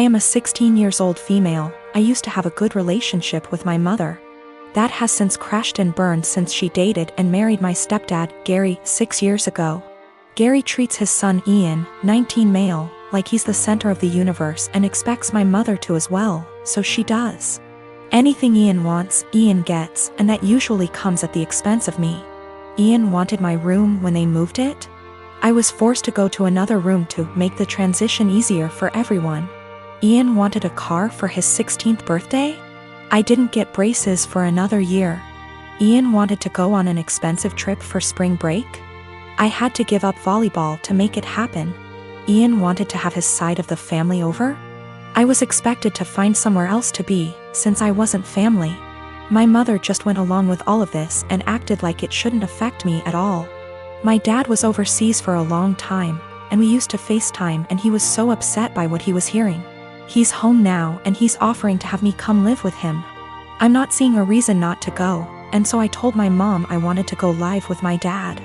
I am a 16 years old female. I used to have a good relationship with my mother. That has since crashed and burned since she dated and married my stepdad, Gary, 6 years ago. Gary treats his son Ian, 19 male, like he's the center of the universe and expects my mother to as well, so she does. Anything Ian wants, Ian gets, and that usually comes at the expense of me. Ian wanted my room when they moved it. I was forced to go to another room to make the transition easier for everyone. Ian wanted a car for his 16th birthday? I didn't get braces for another year. Ian wanted to go on an expensive trip for spring break? I had to give up volleyball to make it happen. Ian wanted to have his side of the family over? I was expected to find somewhere else to be, since I wasn't family. My mother just went along with all of this and acted like it shouldn't affect me at all. My dad was overseas for a long time, and we used to FaceTime, and he was so upset by what he was hearing. He's home now and he's offering to have me come live with him. I'm not seeing a reason not to go, and so I told my mom I wanted to go live with my dad.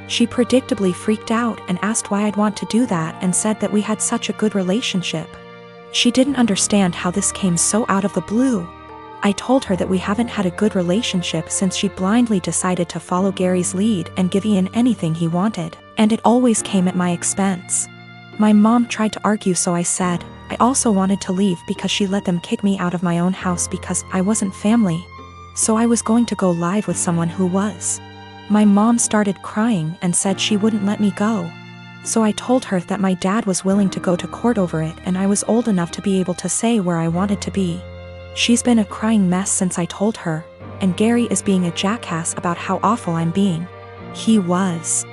She predictably freaked out and asked why I'd want to do that and said that we had such a good relationship. She didn't understand how this came so out of the blue. I told her that we haven't had a good relationship since she blindly decided to follow Gary's lead and give Ian anything he wanted, and it always came at my expense. My mom tried to argue, so I said I also wanted to leave because she let them kick me out of my own house because I wasn't family. So I was going to go live with someone who was. My mom started crying and said she wouldn't let me go. So I told her that my dad was willing to go to court over it and I was old enough to be able to say where I wanted to be. She's been a crying mess since I told her, and Gary is being a jackass about how awful I'm being. He was.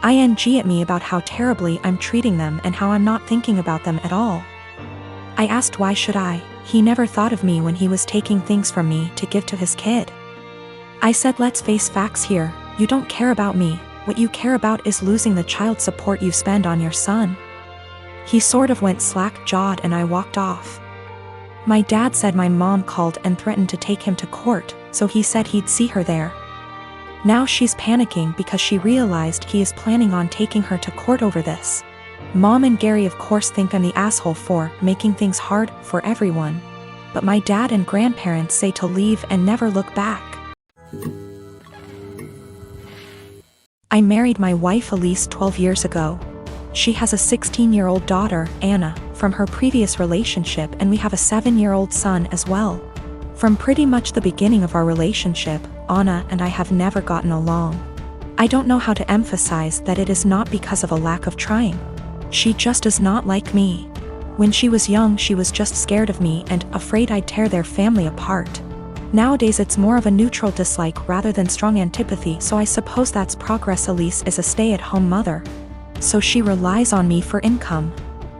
ING at me about how terribly I'm treating them and how I'm not thinking about them at all. I asked why should I. He never thought of me when he was taking things from me to give to his kid. I said let's face facts here, you don't care about me, what you care about is losing the child support you spend on your son. He sort of went slack-jawed and I walked off. My dad said my mom called and threatened to take him to court, so he said he'd see her there. Now she's panicking because she realized he is planning on taking her to court over this. Mom and Gary of course think I'm the asshole for making things hard for everyone. But my dad and grandparents say to leave and never look back. I married my wife Elise 12 years ago. She has a 16-year-old daughter, Anna, from her previous relationship, and we have a 7-year-old son as well. From pretty much the beginning of our relationship, Anna and I have never gotten along. I don't know how to emphasize that it is not because of a lack of trying. She just does not like me. When she was young she was just scared of me and afraid I'd tear their family apart. Nowadays it's more of a neutral dislike rather than strong antipathy, so I suppose that's progress. Elise is a stay-at-home mother, so she relies on me for income.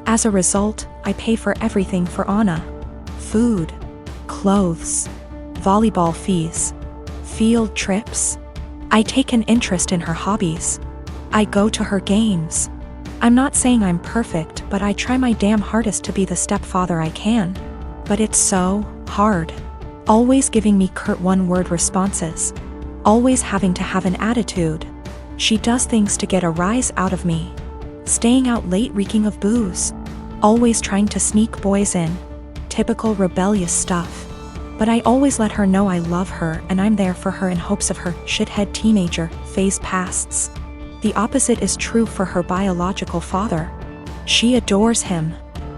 As a result, I pay for everything for Anna. Food, clothes, volleyball fees, field trips. I take an interest in her hobbies. I go to her games. I'm not saying I'm perfect, but I try my damn hardest to be the stepfather I can. But it's so hard. Always giving me curt one-word responses. Always having to have an attitude. She does things to get a rise out of me. Staying out late reeking of booze. Always trying to sneak boys in. Typical rebellious stuff. But I always let her know I love her and I'm there for her in hopes of her shithead teenager phase pasts. The opposite is true for her biological father. She adores him.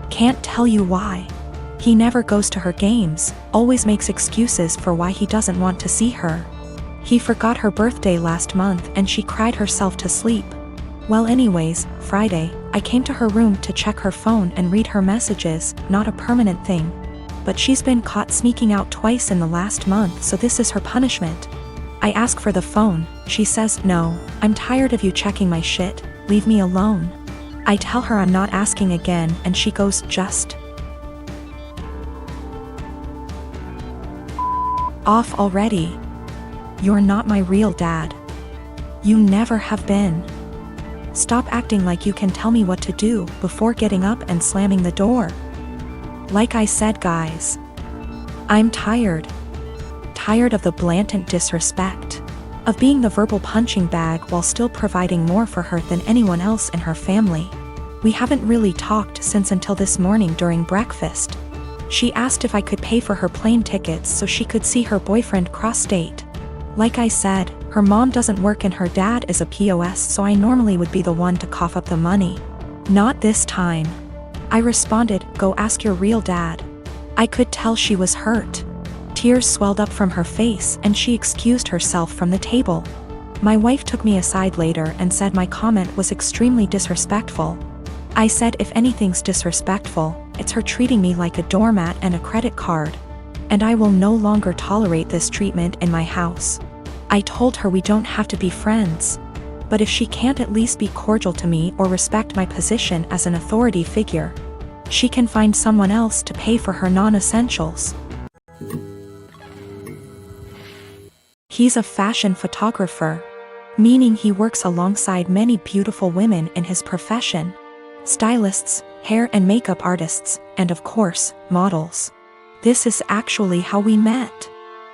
Can't tell you why. He never goes to her games, always makes excuses for why he doesn't want to see her. He forgot her birthday last month and she cried herself to sleep. Well anyways, Friday, I came to her room to check her phone and read her messages, not a permanent thing. But she's been caught sneaking out twice in the last month, so this is her punishment. I ask for the phone, she says, no, I'm tired of you checking my shit, leave me alone. I tell her I'm not asking again and she goes, just off already. You're not my real dad. You never have been. Stop acting like you can tell me what to do before getting up and slamming the door. Like I said guys, I'm tired. Tired of the blatant disrespect. of being the verbal punching bag while still providing more for her than anyone else in her family. We haven't really talked since until this morning during breakfast. She asked if I could pay for her plane tickets so she could see her boyfriend cross-state. Like I said, her mom doesn't work and her dad is a POS, so I normally would be the one to cough up the money. Not this time. I responded, "Go ask your real dad." I could tell she was hurt. Tears swelled up from her face and she excused herself from the table. My wife took me aside later and said my comment was extremely disrespectful. I said if anything's disrespectful, it's her treating me like a doormat and a credit card. And I will no longer tolerate this treatment in my house. I told her we don't have to be friends. But if she can't at least be cordial to me or respect my position as an authority figure, she can find someone else to pay for her non-essentials. He's a fashion photographer, meaning he works alongside many beautiful women in his profession. Stylists, hair and makeup artists, and of course, models. This is actually how we met.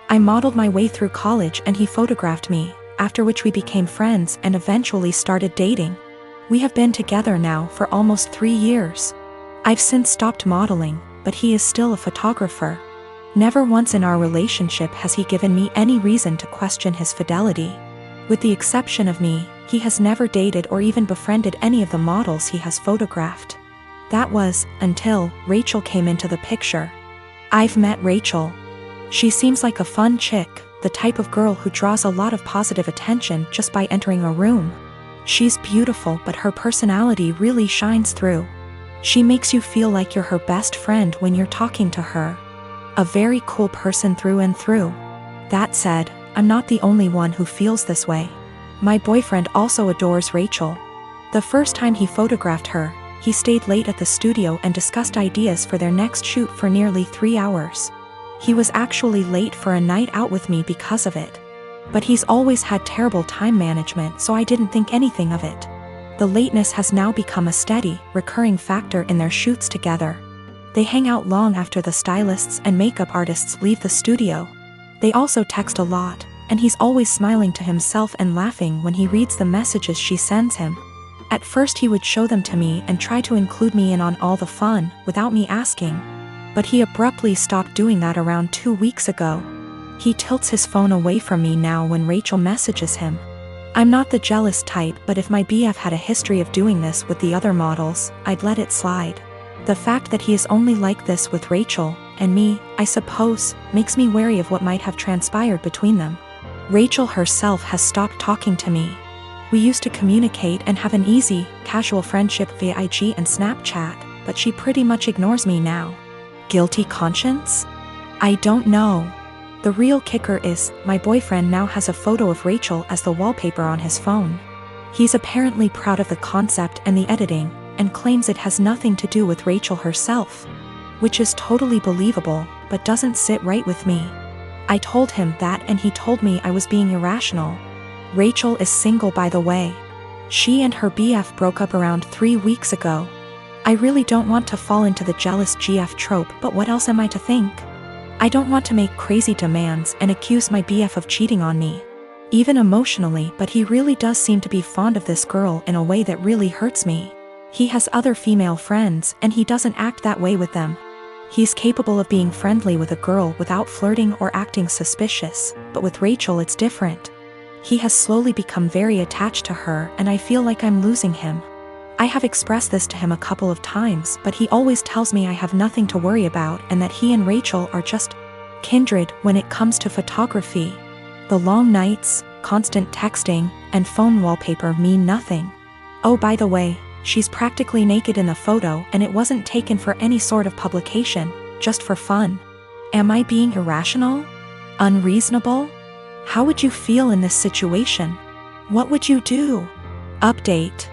I modeled my way through college and he photographed me, after which we became friends and eventually started dating. We have been together now for almost 3 years. I've since stopped modeling, but he is still a photographer. Never once in our relationship has he given me any reason to question his fidelity. With the exception of me, he has never dated or even befriended any of the models he has photographed. That was, until Rachel came into the picture. I've met Rachel. She seems like a fun chick, the type of girl who draws a lot of positive attention just by entering a room. She's beautiful, but her personality really shines through. She makes you feel like you're her best friend when you're talking to her. A very cool person through and through. That said, I'm not the only one who feels this way. My boyfriend also adores Rachel. The first time he photographed her, he stayed late at the studio and discussed ideas for their next shoot for nearly 3 hours. He was actually late for a night out with me because of it. But he's always had terrible time management, so I didn't think anything of it. The lateness has now become a steady, recurring factor in their shoots together. They hang out long after the stylists and makeup artists leave the studio. They also text a lot, and he's always smiling to himself and laughing when he reads the messages she sends him. At first he would show them to me and try to include me in on all the fun, without me asking. But he abruptly stopped doing that around 2 weeks ago. He tilts his phone away from me now when Rachel messages him. I'm not the jealous type, but if my BF had a history of doing this with the other models, I'd let it slide. The fact that he is only like this with Rachel, and me, I suppose, makes me wary of what might have transpired between them. Rachel herself has stopped talking to me. We used to communicate and have an easy, casual friendship via IG and Snapchat, but she pretty much ignores me now. Guilty conscience? I don't know. The real kicker is, my boyfriend now has a photo of Rachel as the wallpaper on his phone. He's apparently proud of the concept and the editing, and claims it has nothing to do with Rachel herself. Which is totally believable, but doesn't sit right with me. I told him that and he told me I was being irrational. Rachel is single, by the way. She and her BF broke up around 3 weeks ago. I really don't want to fall into the jealous GF trope, but what else am I to think? I don't want to make crazy demands and accuse my BF of cheating on me. Even emotionally, but he really does seem to be fond of this girl in a way that really hurts me. He has other female friends and he doesn't act that way with them. He's capable of being friendly with a girl without flirting or acting suspicious, but with Rachel it's different. He has slowly become very attached to her and I feel like I'm losing him. I have expressed this to him a couple of times, but he always tells me I have nothing to worry about and that he and Rachel are just kindred when it comes to photography. The long nights, constant texting, and phone wallpaper mean nothing. Oh, by the way, she's practically naked in the photo and it wasn't taken for any sort of publication, just for fun. Am I being irrational? Unreasonable? How would you feel in this situation? What would you do? Update.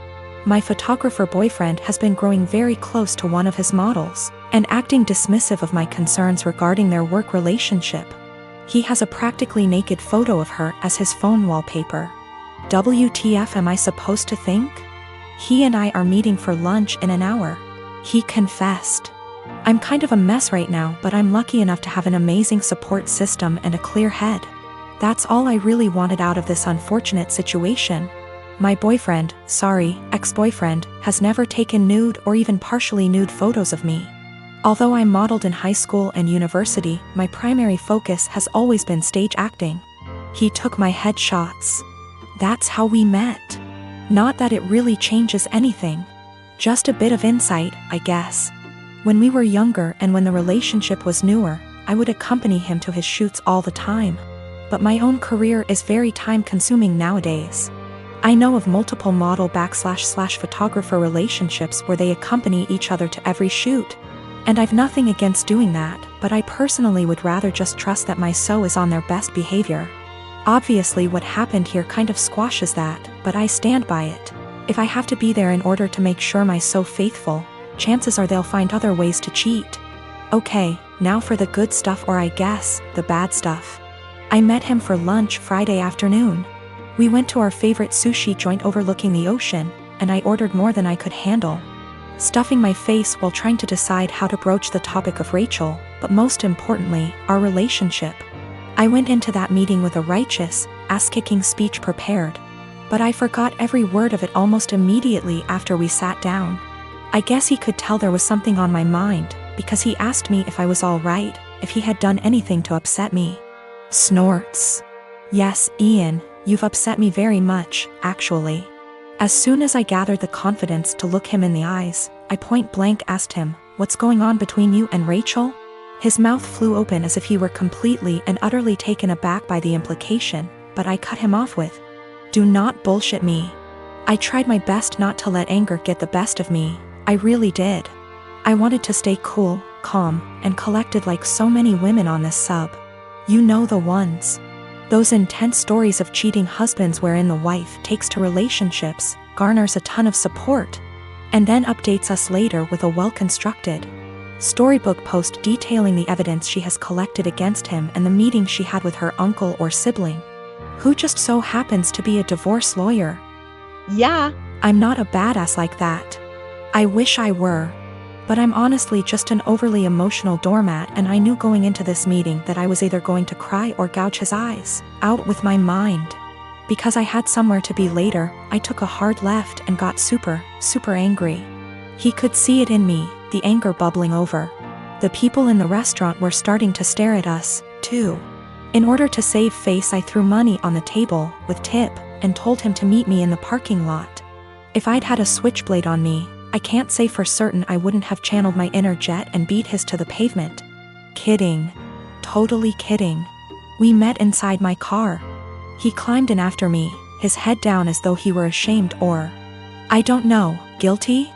My photographer boyfriend has been growing very close to one of his models, and acting dismissive of my concerns regarding their work relationship. He has a practically naked photo of her as his phone wallpaper. WTF am I supposed to think? He and I are meeting for lunch in an hour. He confessed. I'm kind of a mess right now, but I'm lucky enough to have an amazing support system and a clear head. That's all I really wanted out of this unfortunate situation. My boyfriend, ex-boyfriend, has never taken nude or even partially nude photos of me. Although I modeled in high school and university, my primary focus has always been stage acting. He took my headshots. That's how we met. Not that it really changes anything. Just a bit of insight, I guess. When we were younger and when the relationship was newer, I would accompany him to his shoots all the time. But my own career is very time-consuming nowadays. I know of multiple model/photographer relationships where they accompany each other to every shoot. And I've nothing against doing that, but I personally would rather just trust that my so is on their best behavior. Obviously what happened here kind of squashes that, but I stand by it. If I have to be there in order to make sure my so faithful, chances are they'll find other ways to cheat. Okay, now for the good stuff, or I guess, the bad stuff. I met him for lunch Friday afternoon. We went to our favorite sushi joint overlooking the ocean, and I ordered more than I could handle, stuffing my face while trying to decide how to broach the topic of Rachel, but most importantly, our relationship. I went into that meeting with a righteous, ass-kicking speech prepared, but I forgot every word of it almost immediately after we sat down. I guess he could tell there was something on my mind, because he asked me if I was all right, if he had done anything to upset me. Snorts. Yes, Ian, you've upset me very much, actually. As soon as I gathered the confidence to look him in the eyes, I point blank asked him, "What's going on between you and Rachel?" His mouth flew open as if he were completely and utterly taken aback by the implication, but I cut him off with, "Do not bullshit me." I tried my best not to let anger get the best of me. I really did. I wanted to stay cool, calm, and collected like so many women on this sub. You know the ones. Those intense stories of cheating husbands wherein the wife takes to relationships, garners a ton of support, and then updates us later with a well-constructed storybook post detailing the evidence she has collected against him and the meeting she had with her uncle or sibling, who just so happens to be a divorce lawyer. Yeah, I'm not a badass like that. I wish I were. But I'm honestly just an overly emotional doormat, and I knew going into this meeting that I was either going to cry or gouge his eyes out with my mind. Because I had somewhere to be later, I took a hard left and got super angry. He could see it in me, the anger bubbling over. The people in the restaurant were starting to stare at us, too. In order to save face, I threw money on the table, with tip, and told him to meet me in the parking lot. If I'd had a switchblade on me, I can't say for certain I wouldn't have channeled my inner jet and beat his to the pavement. Kidding. Totally kidding. We met inside my car. He climbed in after me, his head down as though he were ashamed or, I don't know, guilty?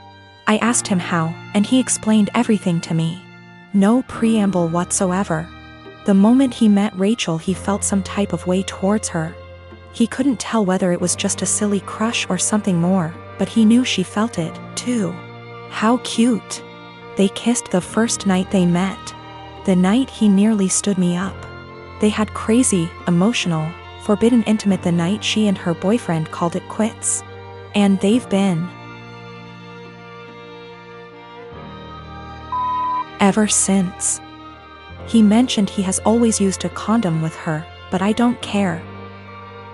I asked him how, and he explained everything to me. No preamble whatsoever. The moment he met Rachel, he felt some type of way towards her. He couldn't tell whether it was just a silly crush or something more, but he knew she felt it, too. How cute. They kissed the first night they met. The night he nearly stood me up. They had crazy, emotional, forbidden intimate the night she and her boyfriend called it quits. And they've been ever since. He mentioned he has always used a condom with her, but I don't care.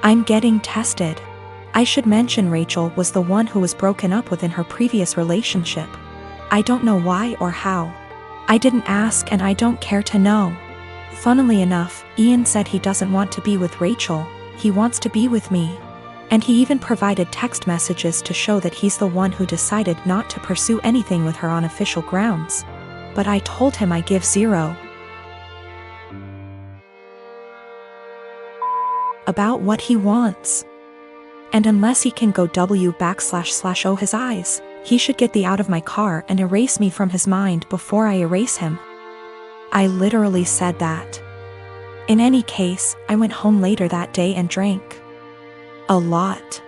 I'm getting tested. I should mention Rachel was the one who was broken up with in her previous relationship. I don't know why or how. I didn't ask and I don't care to know. Funnily enough, Ian said he doesn't want to be with Rachel, he wants to be with me. And he even provided text messages to show that he's the one who decided not to pursue anything with her on official grounds. But I told him I give zero about what he wants. And unless he can go W//O his eyes, he should get the out of my car and erase me from his mind before I erase him. I literally said that. In any case, I went home later that day and drank a lot.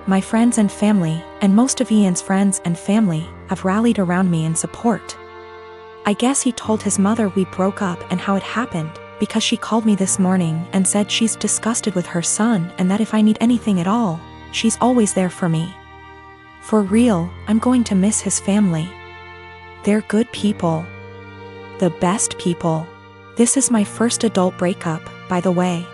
My friends and family, and most of Ian's friends and family, have rallied around me in support. I guess he told his mother we broke up and how it happened, because she called me this morning and said she's disgusted with her son and that if I need anything at all, she's always there for me. For real, I'm going to miss his family. They're good people. The best people. This is my first adult breakup, by the way.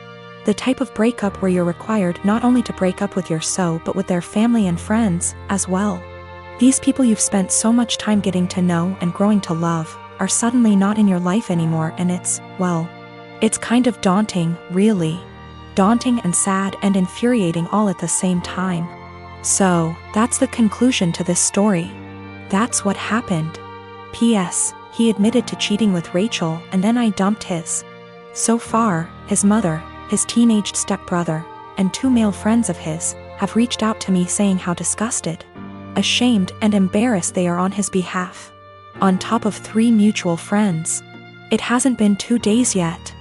The type of breakup where you're required not only to break up with your but with their family and friends, as well. These people you've spent so much time getting to know and growing to love, are suddenly not in your life anymore, and it's kind of daunting, really. Daunting and sad and infuriating all at the same time. So, that's the conclusion to this story. That's what happened. P.S. He admitted to cheating with Rachel, and then I dumped his. So far, his mother, his teenaged stepbrother, and 2 male friends of his, have reached out to me saying how disgusted, ashamed and embarrassed they are on his behalf. On top of 3 mutual friends. It hasn't been 2 days yet.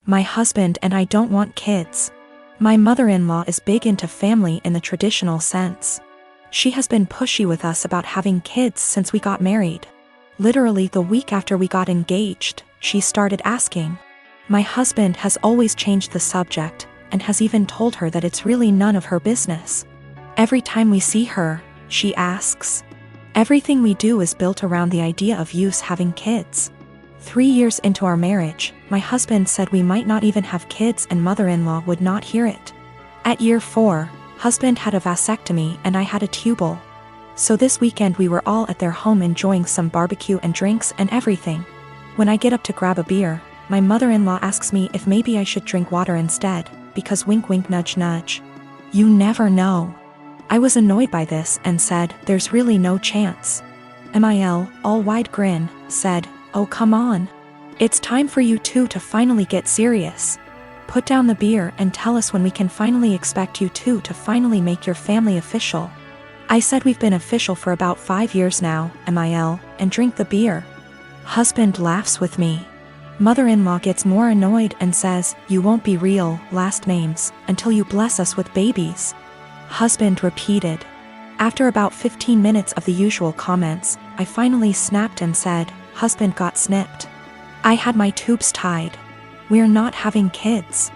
My husband and I don't want kids. My mother-in-law is big into family in the traditional sense. She has been pushy with us about having kids since we got married. Literally the week after we got engaged, she started asking. My husband has always changed the subject, and has even told her that it's really none of her business. Every time we see her, she asks. Everything we do is built around the idea of us having kids. 3 years into our marriage, my husband said we might not even have kids, and mother-in-law would not hear it. At year 4, husband had a vasectomy and I had a tubal. So this weekend we were all at their home enjoying some barbecue and drinks and everything. When I get up to grab a beer, my mother-in-law asks me if maybe I should drink water instead, because wink wink nudge nudge. You never know. I was annoyed by this and said, there's really no chance. MIL, all wide grin, said, oh come on. It's time for you two to finally get serious. Put down the beer and tell us when we can finally expect you two to finally make your family official. I said we've been official for about 5 years now, MIL, and drink the beer. Husband laughs with me. Mother-in-law gets more annoyed and says, you won't be real, last names, until you bless us with babies. Husband repeated. After about 15 minutes of the usual comments, I finally snapped and said, husband got snipped. I had my tubes tied. We're not having kids.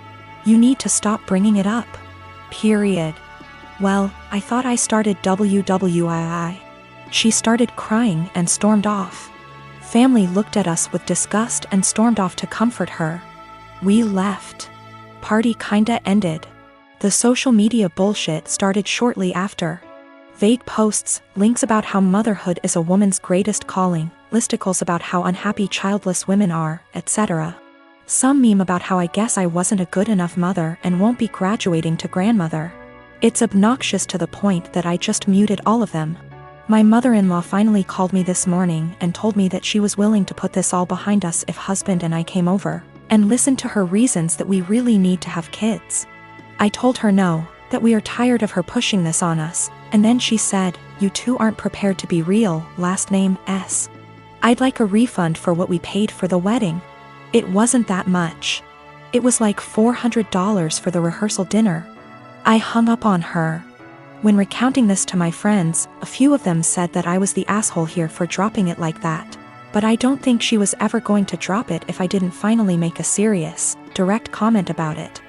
You need to stop bringing it up. Period. Well, I thought I started WWII. She started crying and stormed off. Family looked at us with disgust and stormed off to comfort her. We left. Party kinda ended. The social media bullshit started shortly after. Vague posts, links about how motherhood is a woman's greatest calling, listicles about how unhappy childless women are, etc. Some meme about how I guess I wasn't a good enough mother and won't be graduating to grandmother. It's obnoxious to the point that I just muted all of them. My mother-in-law finally called me this morning and told me that she was willing to put this all behind us if husband and I came over, and listened to her reasons that we really need to have kids. I told her no, that we are tired of her pushing this on us, and then she said, you two aren't prepared to be real, last name S. I'd like a refund for what we paid for the wedding. It wasn't that much. It was like $400 for the rehearsal dinner. I hung up on her. When recounting this to my friends, a few of them said that I was the asshole here for dropping it like that. But I don't think she was ever going to drop it if I didn't finally make a serious, direct comment about it.